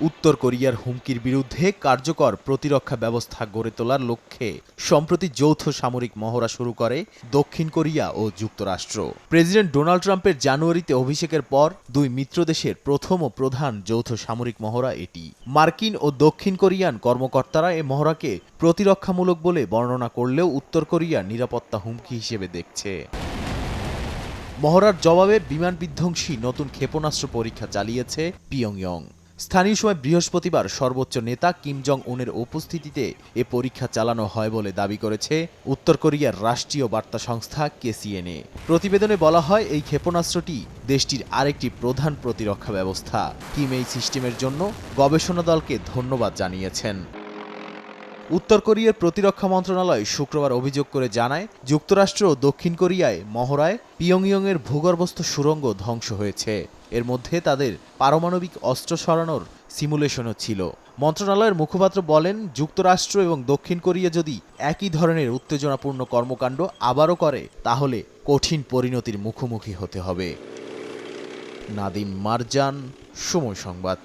উত্তর কোরিয়ার হুমকির বিরুদ্ধে কার্যকর প্রতিরক্ষা ব্যবস্থা গড়ে তোলার লক্ষ্যে সম্প্রতি যৌথ সামরিক মহড়া শুরু করে দক্ষিণ কোরিয়া ও যুক্তরাষ্ট্র। প্রেসিডেন্ট ডোনাল্ড ট্রাম্পের জানুয়ারিতে অভিষেকের পর দুই মিত্রদেশের প্রথম ও প্রধান যৌথ সামরিক মহড়া এটি। মার্কিন ও দক্ষিণ কোরিয়ান কর্মকর্তারা এ মহড়াকে প্রতিরক্ষামূলক বলে বর্ণনা করলেও উত্তর কোরিয়া নিরাপত্তা হুমকি হিসেবে দেখছে। মহড়ার জবাবে বিমান বিধ্বংসী নতুন ক্ষেপণাস্ত্র পরীক্ষা চালিয়েছে পিয়ংইয়ং। স্থানীয় সময় বৃহস্পতিবার সর্বোচ্চ নেতা কিম জং উনের উপস্থিতিতে এ পরীক্ষা চালানো হয় বলে দাবি করেছে উত্তর কোরিয়ার রাষ্ট্রীয় বার্তা সংস্থা কেসিএনএ। প্রতিবেদনে বলা হয়, এই ক্ষেপণাস্ত্রটি দেশটির আরেকটি প্রধান প্রতিরক্ষা ব্যবস্থা। কিম এই সিস্টেমের জন্য গবেষণা দলকে ধন্যবাদ জানিয়েছেন। উত্তর কোরিয়ার প্রতিরক্ষা মন্ত্রণালয় শুক্রবার অভিযোগ করে জানায়, যুক্তরাষ্ট্র ও দক্ষিণ কোরিয়ায় মহড়ায় পিয়ংইয়ংয়ের ভূগর্ভস্থ সুড়ঙ্গ ধ্বংস হয়েছে। এর মধ্যে তাদের পারমাণবিক অস্ত্র সরানোর সিমুলেশনও ছিল। মন্ত্রণালয়ের মুখপাত্র বলেন, যুক্তরাষ্ট্র এবং দক্ষিণ কোরিয়া যদি একই ধরনের উত্তেজনাপূর্ণ কর্মকাণ্ড আবারও করে, তাহলে কঠিন পরিণতির মুখোমুখি হতে হবে। নাদিম মারজান, সময় সংবাদ।